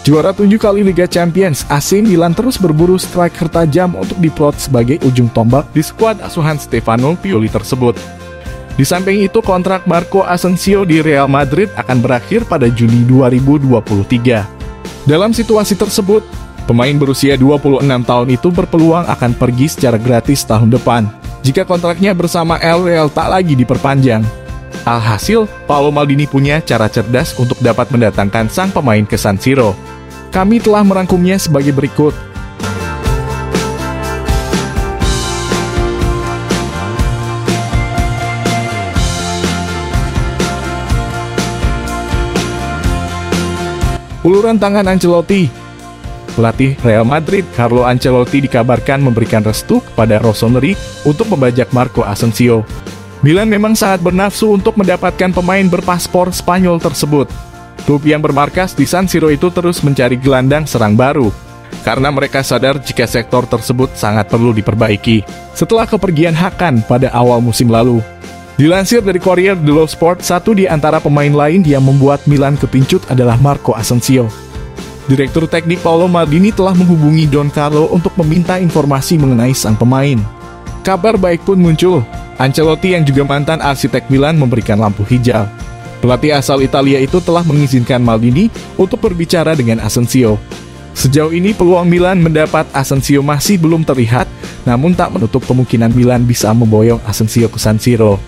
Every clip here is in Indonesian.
Juara 7 kali Liga Champions, AC Milan terus berburu striker tajam untuk diplot sebagai ujung tombak di skuad asuhan Stefano Pioli tersebut. Di samping itu, kontrak Marco Asensio di Real Madrid akan berakhir pada Juni 2023. Dalam situasi tersebut, pemain berusia 26 tahun itu berpeluang akan pergi secara gratis tahun depan jika kontraknya bersama El Real tak lagi diperpanjang. Alhasil, Paolo Maldini punya cara cerdas untuk dapat mendatangkan sang pemain ke San Siro. Kami telah merangkumnya sebagai berikut. Uluran tangan Ancelotti. Pelatih Real Madrid, Carlo Ancelotti dikabarkan memberikan restu kepada Rossoneri untuk membajak Marco Asensio. Milan memang sangat bernafsu untuk mendapatkan pemain berpaspor Spanyol tersebut. Klub yang bermarkas di San Siro itu terus mencari gelandang serang baru, karena mereka sadar jika sektor tersebut sangat perlu diperbaiki setelah kepergian Hakan pada awal musim lalu. Dilansir dari Corriere dello Sport, satu di antara pemain lain yang membuat Milan kepincut adalah Marco Asensio. Direktur teknik Paolo Maldini telah menghubungi Don Carlo untuk meminta informasi mengenai sang pemain. Kabar baik pun muncul. Ancelotti yang juga mantan arsitek Milan memberikan lampu hijau. Pelatih asal Italia itu telah mengizinkan Maldini untuk berbicara dengan Asensio. Sejauh ini peluang Milan mendapat Asensio masih belum terlihat, namun tak menutup kemungkinan Milan bisa memboyong Asensio ke San Siro.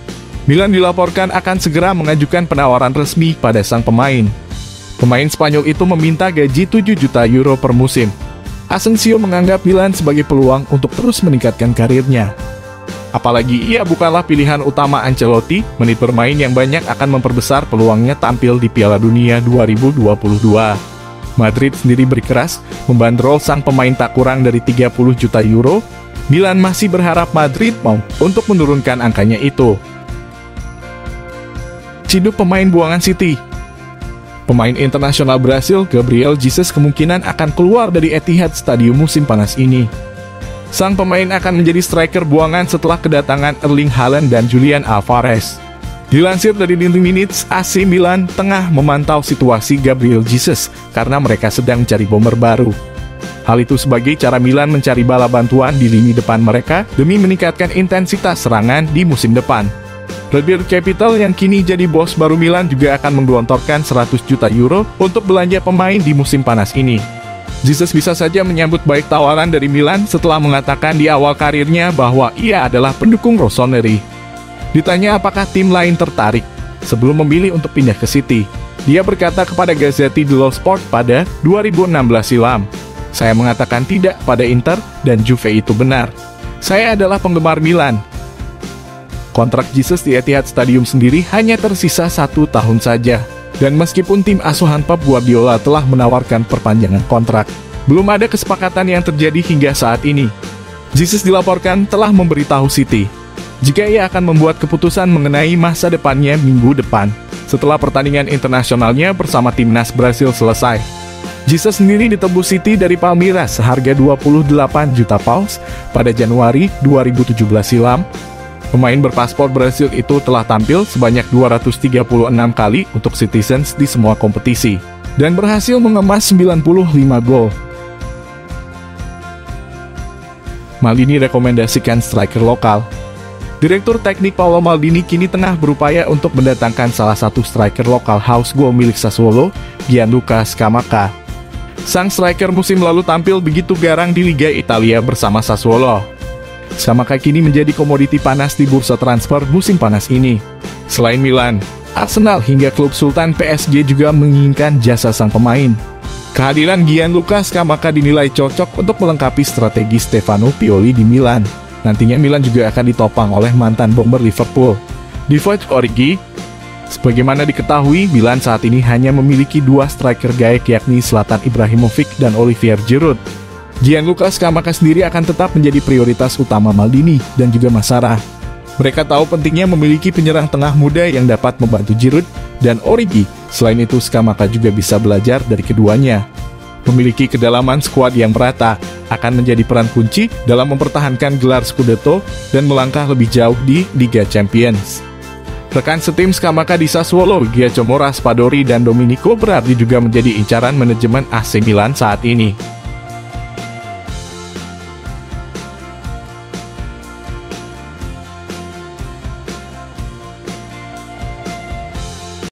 Milan dilaporkan akan segera mengajukan penawaran resmi pada sang pemain. Pemain Spanyol itu meminta gaji 7 juta euro per musim. Asensio menganggap Milan sebagai peluang untuk terus meningkatkan karirnya. Apalagi ia bukanlah pilihan utama Ancelotti, menit bermain yang banyak akan memperbesar peluangnya tampil di Piala Dunia 2022. Madrid sendiri berkeras membandrol sang pemain tak kurang dari 30 juta euro. Milan masih berharap Madrid mau untuk menurunkan angkanya itu. Ciduk pemain buangan City. Pemain internasional Brasil, Gabriel Jesus, kemungkinan akan keluar dari Etihad Stadium musim panas ini. Sang pemain akan menjadi striker buangan setelah kedatangan Erling Haaland dan Julian Alvarez. Dilansir dari Daily Minutes, AC Milan tengah memantau situasi Gabriel Jesus karena mereka sedang mencari bomber baru. Hal itu sebagai cara Milan mencari bala bantuan di lini depan mereka demi meningkatkan intensitas serangan di musim depan. Red Bull Capital yang kini jadi bos baru Milan juga akan menggelontorkan 100 juta euro untuk belanja pemain di musim panas ini. Jesus bisa saja menyambut baik tawaran dari Milan setelah mengatakan di awal karirnya bahwa ia adalah pendukung Rossoneri. Ditanya apakah tim lain tertarik sebelum memilih untuk pindah ke City, dia berkata kepada Gazzetta dello Sport pada 2016 silam, "Saya mengatakan tidak pada Inter dan Juve, itu benar. Saya adalah penggemar Milan." Kontrak Jesus di Etihad Stadium sendiri hanya tersisa 1 tahun saja. Dan meskipun tim asuhan Pep Guardiola telah menawarkan perpanjangan kontrak, belum ada kesepakatan yang terjadi hingga saat ini. Jesus dilaporkan telah memberitahu City jika ia akan membuat keputusan mengenai masa depannya minggu depan, setelah pertandingan internasionalnya bersama timnas Brasil selesai. Jesus sendiri ditebus City dari Palmeiras seharga 28 juta pounds pada Januari 2017 silam. Pemain berpaspor Brasil itu telah tampil sebanyak 236 kali untuk Citizens di semua kompetisi, dan berhasil mengemas 95 gol. Maldini rekomendasikan striker lokal. Direktur teknik Paolo Maldini kini tengah berupaya untuk mendatangkan salah satu striker lokal haus gol milik Sassuolo, Gianluca Scamacca. Sang striker musim lalu tampil begitu garang di Liga Italia bersama Sassuolo. Scamacca kini menjadi komoditi panas di bursa transfer musim panas ini. Selain Milan, Arsenal hingga klub Sultan PSG juga menginginkan jasa sang pemain. Kehadiran Gianluca Scamacca dinilai cocok untuk melengkapi strategi Stefano Pioli di Milan. Nantinya Milan juga akan ditopang oleh mantan bomber Liverpool, Divock Origi. Sebagaimana diketahui, Milan saat ini hanya memiliki 2 striker gaek, yakni Zlatan Ibrahimovic dan Olivier Giroud. Gianluca Scamacca sendiri akan tetap menjadi prioritas utama Maldini dan juga Massara. Mereka tahu pentingnya memiliki penyerang tengah muda yang dapat membantu Giroud dan Origi. Selain itu, Scamacca juga bisa belajar dari keduanya. Memiliki kedalaman skuad yang merata akan menjadi peran kunci dalam mempertahankan gelar Scudetto dan melangkah lebih jauh di Liga Champions. Rekan setim Scamacca di Sassuolo, Giacomo Raspadori dan Domenico Berardi juga menjadi incaran manajemen AC Milan saat ini.